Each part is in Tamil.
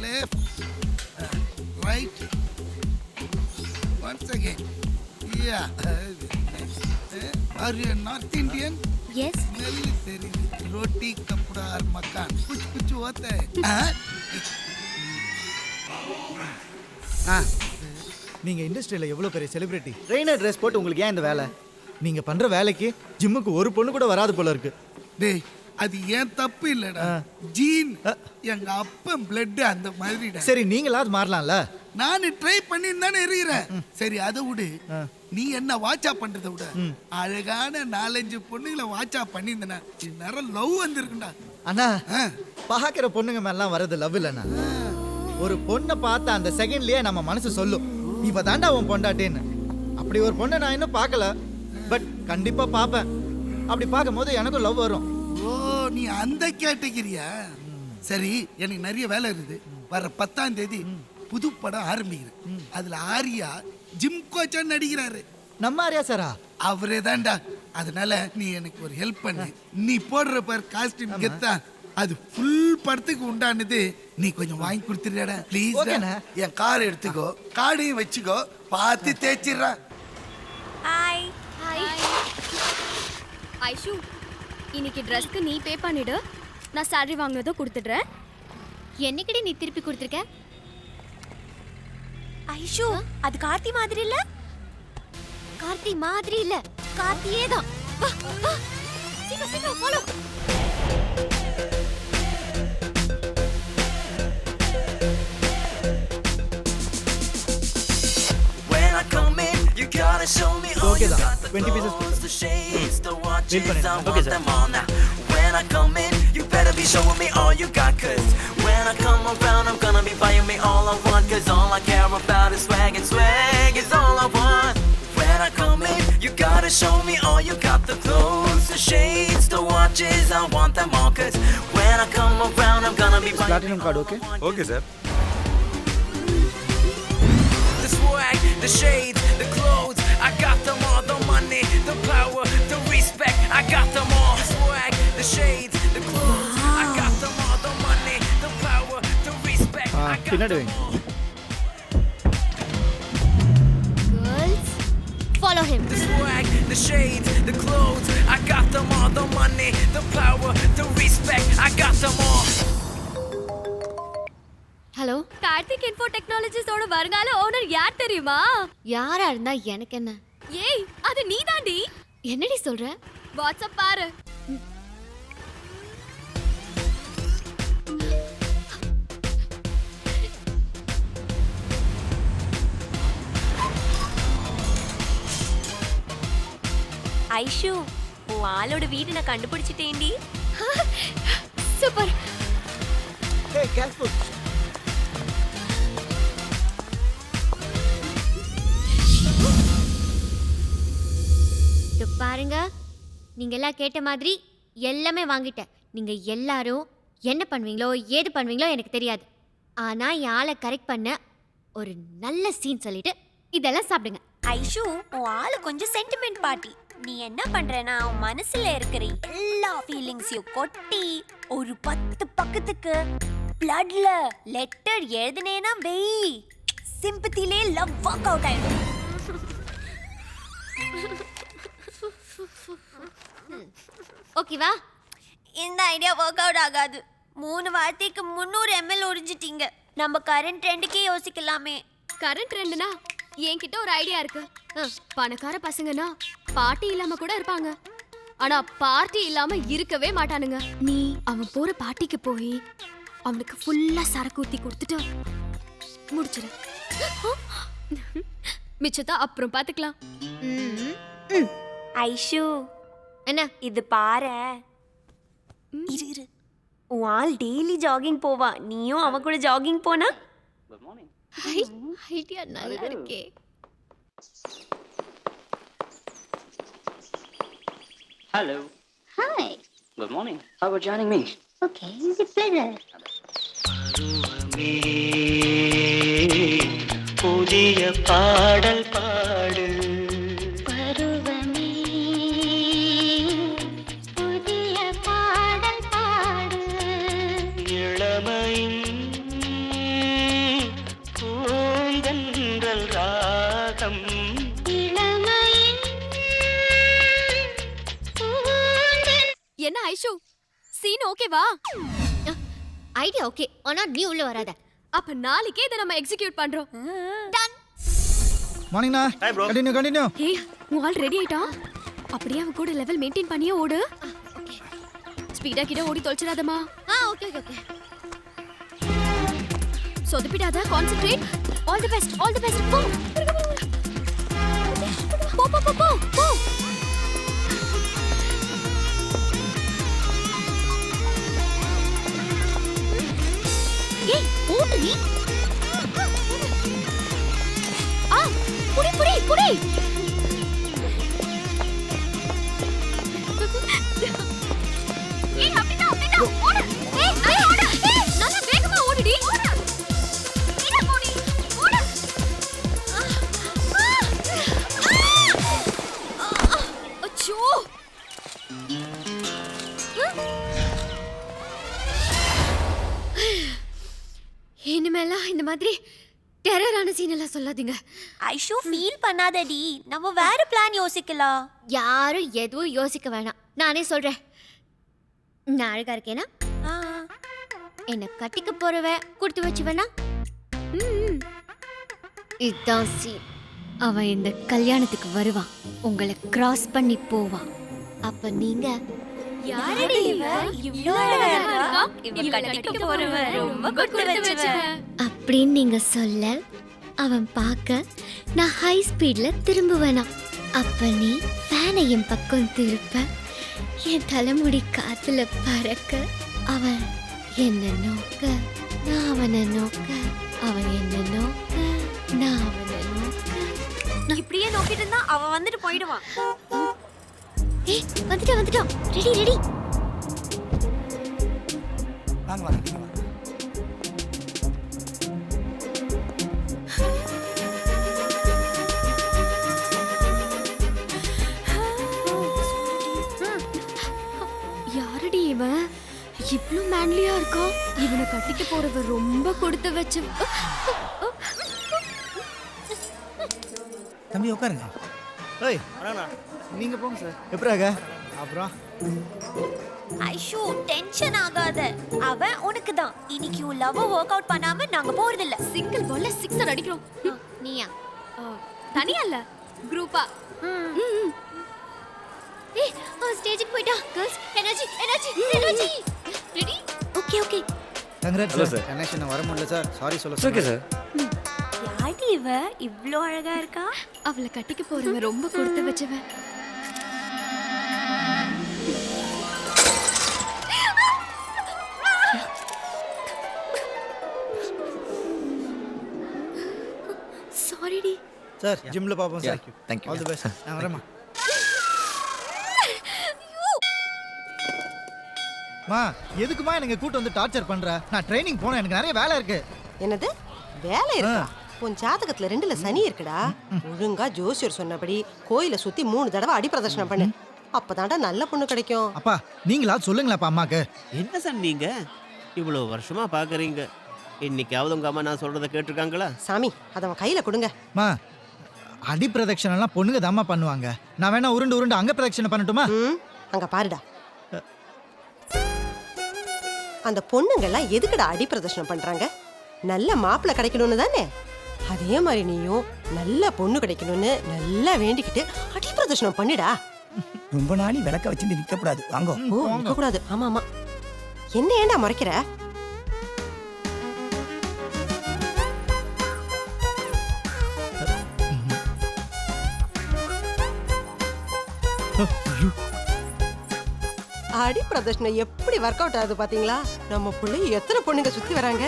left, right. Once again. Yeah. Are you a North Indian? Yes. Smell தெரியுது. रोटी कपड़ा और मकान कुछ कुछ होता है. நீங்க இண்டஸ்ட்ரியில எவ்வளவு பெரிய செலிபிரிட்டி. ட்ரெயினர் ட்ரெஸ் போட்டு உங்களுக்கு ஏன் இந்த வேலை? நீங்க பண்ற வேலைக்கு ஜிம்முக்கு ஒரு பொண்ணு கூட வராது போல இருக்கு. டேய் அது ஏன் தப்பு இல்லடா. ஜீன் எங்க அப்பன் பிளட் அந்த மாதிரிடா. சரி நீங்களாவது மாறலாம்ல. நான் ட்ரை பண்ணி தானே இருக்கிறேன். சரி அதை விடு. நீ என்ன வாட்சா பண்றதை விட அழகான 4-5 பொண்ணுங்களை வாட்சா பண்ணியிருந்தனா நேரம் லவ் வந்திருக்குண்டா. அண்ணா பாக்குற பொண்ணுங்க மேலாம் வரது லவ் இல்லண்ணா. ஒரு பொண்ணை பார்த்த அந்த செகண்ட்லயே நம்ம மனசு சொல்லும் இவ தாண்டா உன் பொண்டாட்டின்னு. அப்படி ஒரு பொண்ணை நான் இன்னும் பார்க்கல, பட் கண்டிப்பா பார்ப்பேன். அப்படி பார்க்கும்போது எனக்கும் லவ் வரும். ஓ நீ அந்த கேட்டகிரியா? சரி எனக்கு நிறைய வேலை இருக்குது. வர 10ஆம் தேதி புது படம் ஆரம்பிக்கிறேன். அதுல ஆரியா ஜிம் கோச்சா நடிக்கிறாரு. நம்ம ஆரியா சாரா? அவரே தான்டா. அதனால நீ எனக்கு ஒரு ஹெல்ப் பண்ணு. நீ போடுற பார் காஸ்டியூம் கெத்தா அது ஃபுல் படத்துக்கு உண்டானது. நீ கொஞ்சம் வாங்கி கொடுத்துடுடா ப்ளீஸ். என் கார் எடுத்துக்கோ, கார்டையும் வச்சுக்கோ, பார்த்து தேய்ச்சிடுறா. ஹாய் ஹாய் ஐஷு, இன்னைக்கு ட்ரெஸ்க்கு நீ பே பண்ணிடு. நான் சாலரி வாங்குனதும் கொடுத்துடுறேன். என்னைக்கடி நீ திருப்பி கொடுத்துருக்க? ஐஷு அது கார்த்தி மாதிரி இல்ல. கார்த்தி மாதிரி இல்ல, கார்த்தியே தான். சீக்கிரம் சீக்கிரம் follow. Okay da, 20 pieces. Bill panna. Okay sir. When I come in, you better be showing me all you got. Cause when I come around, I'm gonna be buying me all I want. Cause all I care about is swag, and swag is all I want. When I come in, you gotta show me all you got. The clothes, the shades, the watches, I want them all. Cause when I come around, I'm gonna be buying Platinum card, okay? Okay sir. the swag, the shades, the clothes, I got them all. The money, the power, the respect, I got them all. The swag, the shades, the clothes, I got them all. The money, the power, the respect, I got பின்னாடி them வைங்க. all. Girls, follow him. The swag, the shades, the clothes, I got them all. The money, the power, the respect, I got them all. Hello, Karthik info டெக்னாலஜிஸோட வருங்கால ஓனர் யார் தெரியுமா? யாரா இருந்தா எனக்கு என்ன? ஏய் அது நீதாண்டி. என்னடி சொல்ற? வாட்ஸ்அப் பாரு. ஐஷு, உன் ஆளோட வீடு நான் கண்டுபிடிச்சிட்டேன்டி. சூப்பர். Hey, careful. பாருங்க, நீங்க எல்லாம் கேட்ட மாதிரி எல்லாமே வாங்கிட்டேன். நீங்க எல்லாரும் என்ன பண்ணுவீங்களோ ஏது பண்ணுவீங்களோ எனக்கு தெரியாது. ஆனா என் ஆளை கரெக்ட் பண்ண ஒரு நல்ல சீன் சொல்லிட்டு இதெல்லாம் சாப்பிடுங்க. ஐஷு, உன் ஆளு கொஞ்சம் சென்டிமெண்ட் பார்ட்டி. நீ என்ன பண்றேன்னா உன் மனசுல இருக்கிற எல்லா ஃபீலிங்ஸையும் கொட்டி ஒரு 10 பக்கத்துக்கு பிளட்ல லெட்டர் எழுதுனேனா வெய் சிம்பத்திலே லவ் வாக் அவுட் ஆயிடும். ஓகேவா? இந்த ஐடியா ஒர்க் அவுட் ஆகாது. 3 வார்த்தைக்கு 300 ml உறிஞ்சிட்டீங்க. நம்ம கரண்ட் ட்ரெண்டுக்கே யோசிக்கலாமே. கரண்ட் ட்ரெண்ட்னா என்கிட்ட ஒரு ஐடியா இருக்கு. பணக்கார பசங்கன்னா பார்ட்டி இல்லாம கூட இருப்பாங்க, ஆனா பார்ட்டி இல்லாம இருக்கவே மாட்டானுங்க. நீ அவன் போற பார்ட்டிக்கு போய் அவனுக்கு ஃபுல்லா சரக்கு ஊத்தி கொடுத்துட்டு முடிச்சிரு. மிச்சத்தை அப்புறம் பாத்துக்கலாம். ஐஷு, என்ன இது பாரு. இரு இரு, உன் ஆள் டெய்லி ஜாகிங் போவா. நீயும் அவன் கூட ஜாகிங் போனா? ஐடியா நல்லா இருக்கே. Hello. Hi. Good morning. How about joining me? Okay, it's a pleasure. புதிய பாடல் பாடு. பருவமே புதிய பாடல் பாடு. இளமையின் ரொட்டீன் ஓகேவா? ஐடியா ஓகே, ஆனா நீ உள்ள வராத. அப்ப நாளைக்கே இதை நம்ம எக்ஸிக்யூட் பண்றோம். டன். மார்னிங்ண்ணா. கண்டினியூ. ஹே, உன் ஆள் ரெடி ஆயிட்டா? அப்படியே அவன் கூட லெவல் மெயின்டைன் பண்ணியே ஓடு. ஸ்பீடா கிட்ட ஓடி தொலைச்சிடாதமா. ஓகே. சொதப்பிடாத, கான்சென்ட்ரேட். All the best. போ. போ. ஏய் ஓடு நீ. புடி. ஏய் அப்படிதான் ஓடு. ஏய் நல்லா ஓடு. ஏய் நல்லா வேகமா ஓடுடி. ஸ்பீடா போடி. ஓடு. அச்சோ. இனிமேலாம் இந்த மாதிரி டெரரான சீன் எல்லாம் சொல்லாதீங்க. ஐஷு ஃபீல் பண்ணாதடி, நம்ம வேற பிளான் யோசிக்கலாம். யாரும் எதுவும் யோசிக்க வேணாம், நானே சொல்றேன். நான் அழகா இருக்கேனா? என்ன கட்டிக்க போறவ கொடுத்து வச்சு வேணா? இதுதான் சீன். அவன் இந்த கல்யாணத்துக்கு வருவான், உங்களை கிராஸ் பண்ணி போவான். அப்ப நீங்க யாரடி இவ? இவ்ளோ அழகா இருக்கா? இவ கட்டிக்க போறவ ரொம்ப கொடுத்து வச்சவ. அப்படின்னு நீங்க சொல்ல அவன் பார்க்க நான் ஹை ஸ்பீட்ல திரும்புவேனா. அப்ப நீ ஃபேனை என் பக்கம் திருப்ப, என் தலைமுடி காத்துல பறக்க, அவன் என்ன நோக்க, நான் அவனை நோக்க, அவன் என்ன நோக்க, நான் அவனை நோக்க. இப்படியே நோக்கிட்டு இருந்தா அவன் வந்துட்டு போயிடுவான். ஏய் வந்துட்டோம். ரெடி. வாங்க. யாரடி இவன்? இவ்ளோ மேன்லியா இருக்கான். இவனை கட்டிக்க போறவ ரொம்ப கொடுத்து வச்ச. தம்பி உட்காருங்க. ஏய் நீங்க போங்க சார். எப்படிங்க? அப்புறம் ஐஷு டென்ஷன் ஆகாத, அவன் உனக்கு தான். இன்னைக்கு உன் லவ் வொர்க் அவுட் பண்ணாம நாங்க போறது இல்ல. சிங்கிள் பால்ல சிக்ஸர் அடிக்கிறோம். நீயா? தனியா இல்ல, குரூப்பா. ஏய் ஸ்டேஜுக்கு போய்டா. Girls energy. Ready? Okay. Congrats sir. Connection வர முடியல சார். சாரி சொல்ல. Okay sir. யாடி இவ இவ்ளோ அழகா இருக்கா? அவளை கட்டிக்க போறவ ரொம்ப கொடுத்து வச்சவ. சாரிடி. சார் ஜிம்ல பாப்போம் sir. Thank you. All the best. நான் வரேம்மா. மா எதுக்குமா எனக்கு கூட்டு வந்து டார்ச்சர் பண்ற? நான் ட்ரைனிங் போனேன், எனக்கு நிறைய வேலை இருக்கு. என்னது வேலை இருக்கா? உன் ஜாதகத்துல 2ல சனி இருக்குடா. ஒழுங்கா ஜோசியர் சொன்னபடி கோயிலை சுத்தி 3 தடவை அடி பிரதர்ஷனம் பண்ணு. அப்பதான்டா நல்ல பொண்ணு கிடைக்கும். அப்பா நீங்களா சொல்லுங்களாப்பா அம்மாக்கு. என்ன சார் நீங்க இவ்வளோ வருஷமா பாக்குறீங்க, இன்னைக்காவது உங்க அம்மா நான் சொல்றத கேட்டிருக்காங்களா? சாமி அதை அவன் கையில கொடுங்க. மா அடி பிரதட்சணம் எல்லாம் பொண்ணுங்க தாம்மா பண்ணுவாங்க. நான் வேணா உருண்டு அங்க பிரதட்சணம் பண்ணட்டுமா? அங்க பாருடா. அந்த பொண்ணுங்கெல்லாம் எதுக்குடா அடி பிரதர்ஷனம் பண்றாங்க? நல்ல மாப்பிள்ளை கிடைக்கணும்னு தானே. அதே மாதிரி நீயும் நல்ல பொண்ணு கிடைக்கணும்னு நல்லா வேண்டிக்கிட்டு அடி பிரதர்ஷனம் பண்ணிடா. ரொம்ப நாளி விளக்க வச்சுட்டு நிற்கக்கூடாது. வாங்க. ஓ நிக்க கூடாது. ஆமா. என்ன ஏண்டா மறைக்கிற? அடி பிரதர்ஷனம் எப்படி ஒர்க் அவுட் ஆகுது பாத்தீங்களா? நம்ம பிள்ளை எத்தனை பொண்ணுங்க சுத்தி வராங்க.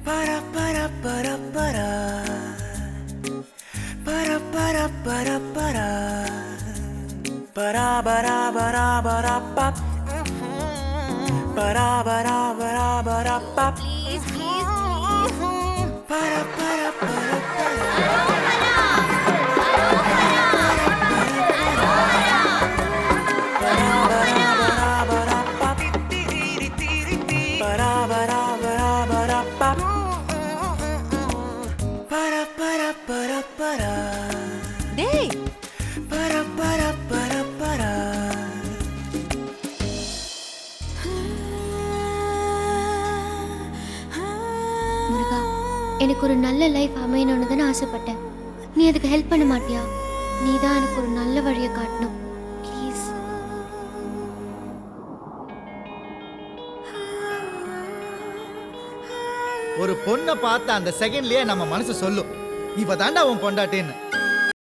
Para para para para para para para para para para para para pap para para para para pap Please. para para para para para para எனக்கு ஒரு நல்ல லைஃப் அமையணும்னு தான் ஆசைப்பட்டேன். நீ அதுக்கு ஹெல்ப் பண்ண மாட்டியா? நீ தான் எனக்கு ஒரு நல்ல வழியை காட்டணும் ப்ளீஸ். ஒரு பொண்ணை பார்த்த அந்த செகண்ட்லயே நம்ம மனசு சொல்லும் இவ தாண்டா உன் பொண்டாட்டின்னு.